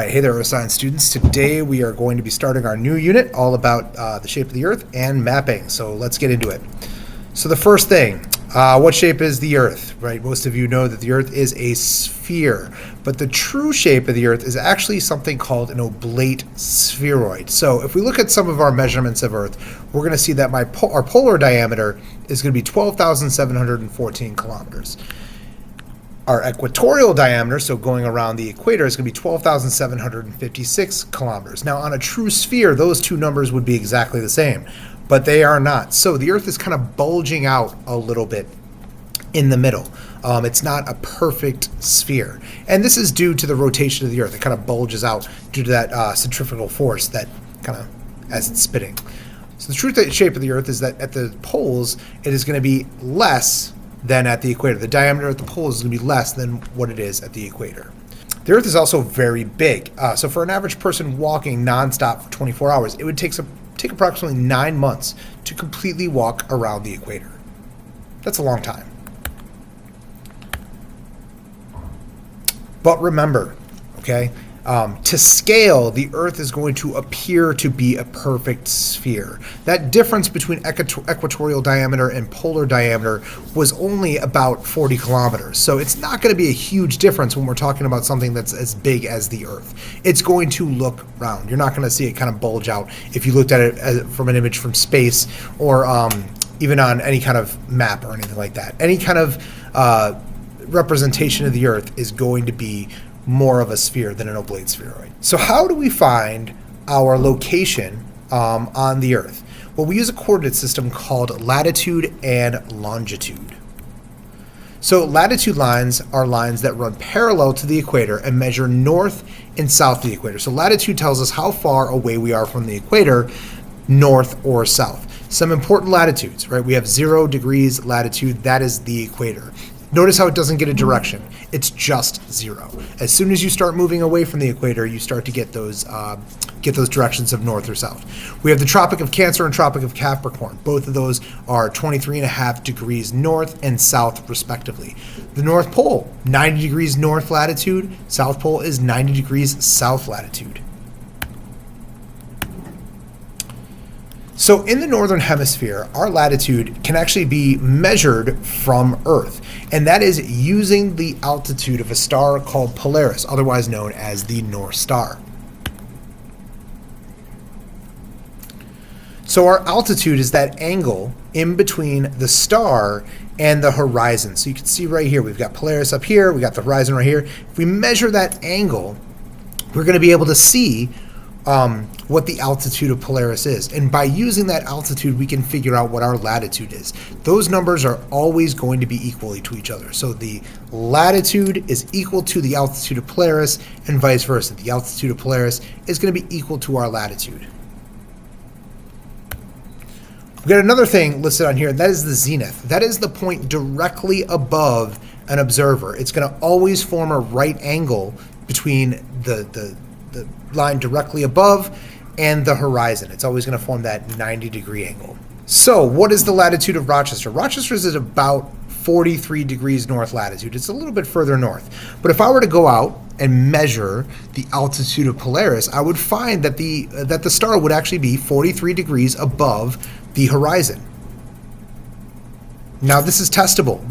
right, hey there, Earth Science students. Today we are going to be starting our new unit all about the shape of the Earth and mapping. So let's get into it. So the first thing, what shape is the Earth, right? Most of you know that the Earth is a sphere, but the true shape of the Earth is actually something called an oblate spheroid. So if we look at some of our measurements of Earth, we're going to see that our polar diameter is going to be 12,714 kilometers. Our equatorial diameter, so going around the equator, is going to be 12,756 kilometers. Now, on a true sphere, those two numbers would be exactly the same, but they are not. So the Earth is kind of bulging out a little bit in the middle. It's not a perfect sphere. And this is due to the rotation of the Earth. It kind of bulges out due to that centrifugal force that kind of, as it's spinning. So the true shape of the Earth is that at the poles, it is going to be less than at the equator. The diameter at the poles is going to be less than what it is at the equator. The Earth is also very big. So for an average person walking nonstop for 24 hours, it would take approximately 9 months to completely walk around the equator. That's a long time. But remember, okay, to scale, the Earth is going to appear to be a perfect sphere. That difference between equatorial diameter and polar diameter was only about 40 kilometers. So it's not going to be a huge difference when we're talking about something that's as big as the Earth. It's going to look round. You're not going to see it kind of bulge out if you looked at it from an image from space or even on any kind of map or anything like that. Any kind of representation of the Earth is going to be more of a sphere than an oblate spheroid. So how do we find our location on the Earth? Well, we use a coordinate system called latitude and longitude. So latitude lines are lines that run parallel to the equator and measure north and south of the equator. So latitude tells us how far away we are from the equator, north or south. Some important latitudes, right? We have 0 degrees latitude, that is the equator. Notice how it doesn't get a direction. It's just 0. As soon as you start moving away from the equator, you start to get those directions of north or south. We have the Tropic of Cancer and Tropic of Capricorn. Both of those are 23.5 degrees north and south, respectively. The North Pole, 90 degrees north latitude. South Pole is 90 degrees south latitude. So in the northern hemisphere, our latitude can actually be measured from Earth, and that is using the altitude of a star called Polaris, otherwise known as the North Star. So our altitude is that angle in between the star and the horizon. So you can see right here, we've got Polaris up here, we got the horizon right here. If we measure that angle, we're going to be able to see what the altitude of Polaris is. And by using that altitude, we can figure out what our latitude is. Those numbers are always going to be equally to each other. So the latitude is equal to the altitude of Polaris and vice versa. The altitude of Polaris is going to be equal to our latitude. We've got another thing listed on here, and that is the zenith. That is the point directly above an observer. It's going to always form a right angle between the line directly above and the horizon. It's always going to form that 90-degree angle. So what is the latitude of Rochester? Rochester is at about 43 degrees north latitude. It's a little bit further north. But if I were to go out and measure the altitude of Polaris, I would find that the star would actually be 43 degrees above the horizon. Now this is testable.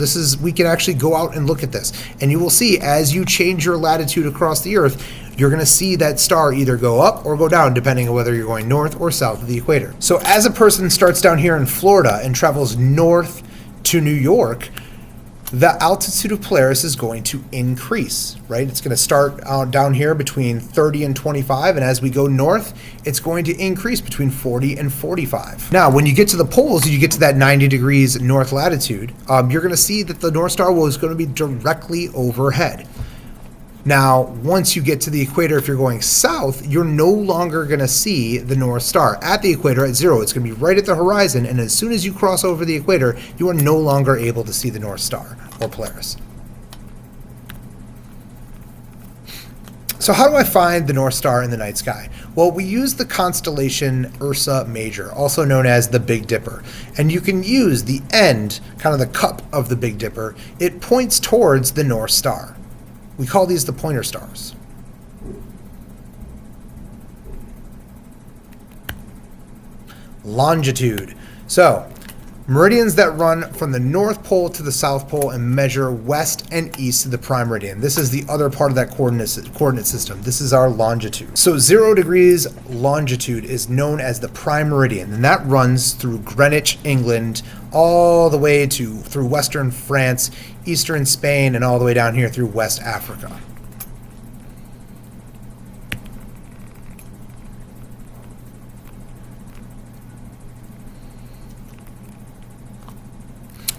We can actually go out and look at this, and you will see as you change your latitude across the Earth, you're going to see that star either go up or go down depending on whether you're going north or south of the equator. So as a person starts down here in Florida and travels north to New York, the altitude of Polaris is going to increase, right? It's going to start down here between 30 and 25, and as we go north, it's going to increase between 40 and 45. Now, when you get to the poles, you get to that 90 degrees north latitude, you're going to see that the North Star is going to be directly overhead. Now, once you get to the equator, if you're going south, you're no longer going to see the North Star. At the equator, at 0, it's going to be right at the horizon, and as soon as you cross over the equator, you are no longer able to see the North Star, or Polaris. So how do I find the North Star in the night sky? Well, we use the constellation Ursa Major, also known as the Big Dipper. And you can use the end, kind of the cup of the Big Dipper. It points towards the North Star. We call these the pointer stars. longitude. So, meridians that run from the North Pole to the South Pole and measure west and east of the prime meridian. This is the other part of that coordinate system. This is our longitude. So 0 degrees longitude is known as the prime meridian, and that runs through Greenwich, England, all the way through western France, eastern Spain, and all the way down here through West Africa.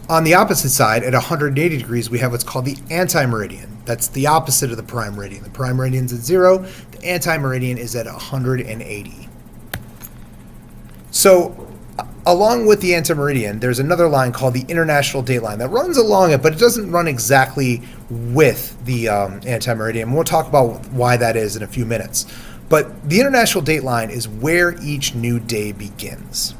On the opposite side, at 180 degrees, we have what's called the anti-meridian. That's the opposite of the prime meridian. The prime meridian's at 0. The anti-meridian is at 180. So, along with the anti-meridian, there's another line called the international date line that runs along it, but it doesn't run exactly with the anti-meridian. We'll talk about why that is in a few minutes. But the international date line is where each new day begins.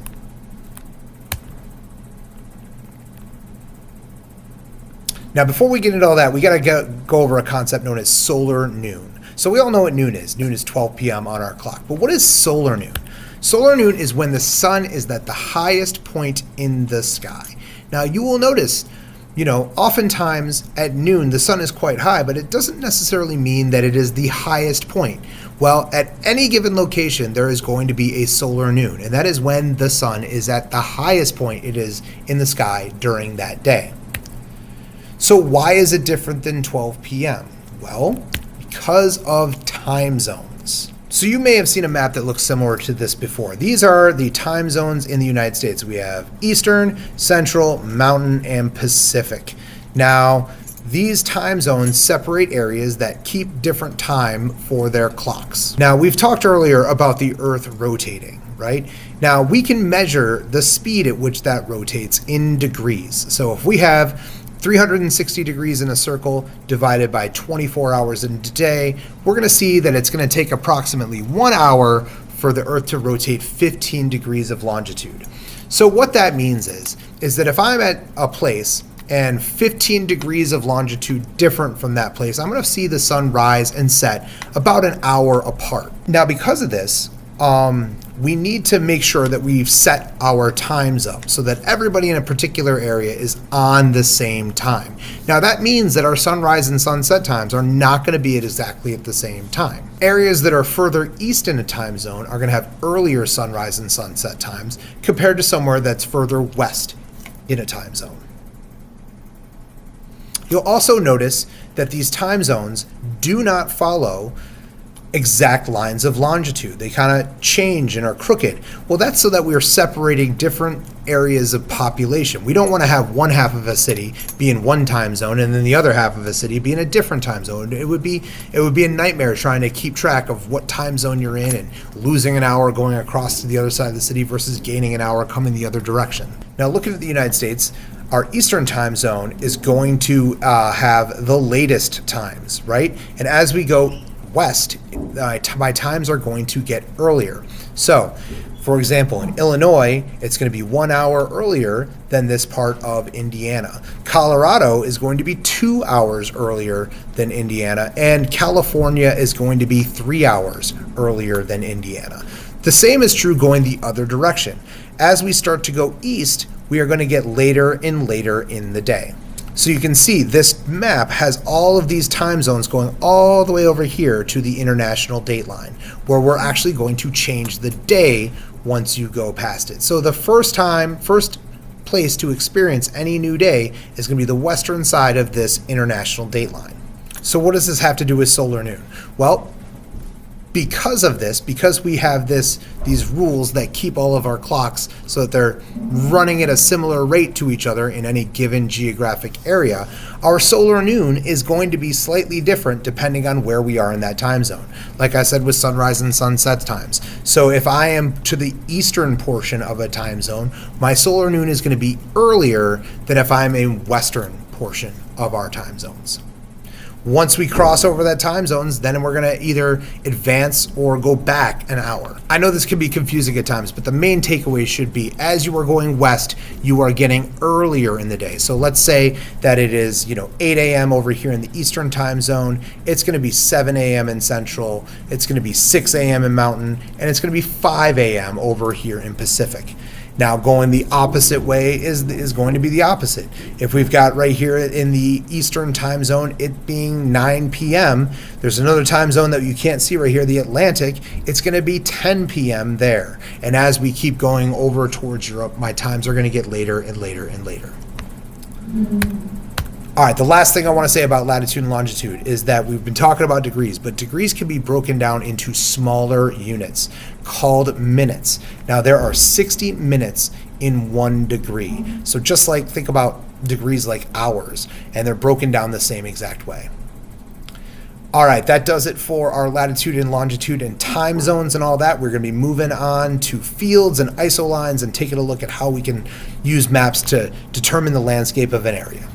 Now, before we get into all that, we got to go over a concept known as solar noon. So we all know what noon is. Noon is 12 p.m. on our clock. But what is solar noon? Solar noon is when the sun is at the highest point in the sky. Now, you will notice, oftentimes at noon, the sun is quite high, but it doesn't necessarily mean that it is the highest point. Well, at any given location, there is going to be a solar noon, and that is when the sun is at the highest point it is in the sky during that day. So why is it different than 12 p.m.? Well, because of time zones. So you may have seen a map that looks similar to this before. These are the time zones in the United States. We have Eastern, Central, Mountain, and Pacific. Now, these time zones separate areas that keep different time for their clocks. Now, we've talked earlier about the Earth rotating, right? Now, we can measure the speed at which that rotates in degrees. So if we have 360 degrees in a circle divided by 24 hours in a day, we're going to see that it's going to take approximately 1 hour for the Earth to rotate 15 degrees of longitude. So what that means is that if I'm at a place and 15 degrees of longitude different from that place, I'm going to see the sun rise and set about an hour apart. Now, because of this, we need to make sure that we've set our times up so that everybody in a particular area is on the same time. Now, that means that our sunrise and sunset times are not going to be exactly at the same time. Areas that are further east in a time zone are going to have earlier sunrise and sunset times compared to somewhere that's further west in a time zone. You'll also notice that these time zones do not follow exact lines of longitude. They kind of change and are crooked. Well, that's so that we are separating different areas of population. We don't want to have one half of a city be in one time zone and then the other half of a city be in a different time zone. It would be a nightmare trying to keep track of what time zone you're in and losing an hour going across to the other side of the city versus gaining an hour coming the other direction. Now, looking at the United States, our Eastern time zone is going to have the latest times, right? And as we go west, my times are going to get earlier. So, for example, in Illinois, it's going to be 1 hour earlier than this part of Indiana. Colorado is going to be 2 hours earlier than Indiana, and California is going to be 3 hours earlier than Indiana. The same is true going the other direction. As we start to go east, we are going to get later and later in the day. So you can see this map has all of these time zones going all the way over here to the international date line, where we're actually going to change the day once you go past it. So the first place to experience any new day is going to be the western side of this international date line. So what does this have to do with solar noon? Well, because of this, because we have these rules that keep all of our clocks so that they're running at a similar rate to each other in any given geographic area, our solar noon is going to be slightly different depending on where we are in that time zone. Like I said with sunrise and sunset times. So if I am to the eastern portion of a time zone, my solar noon is going to be earlier than if I'm in western portion of our time zones. Once we cross over that time zones, then we're going to either advance or go back an hour. I know this can be confusing at times, but the main takeaway should be as you are going west, you are getting earlier in the day. So let's say that it is, 8 a.m. over here in the Eastern time zone. It's going to be 7 a.m. in Central. It's going to be 6 a.m. in Mountain, and it's going to be 5 a.m. over here in Pacific. Now, going the opposite way is going to be the opposite. If we've got right here in the Eastern time zone, it being 9 p.m., there's another time zone that you can't see right here, the Atlantic. It's going to be 10 p.m. there. And as we keep going over towards Europe, my times are going to get later and later and later. All right, the last thing I want to say about latitude and longitude is that we've been talking about degrees, but degrees can be broken down into smaller units called minutes. Now, there are 60 minutes in 1 degree. So just think about degrees like hours, and they're broken down the same exact way. All right, that does it for our latitude and longitude and time zones and all that. We're going to be moving on to fields and isolines and taking a look at how we can use maps to determine the landscape of an area.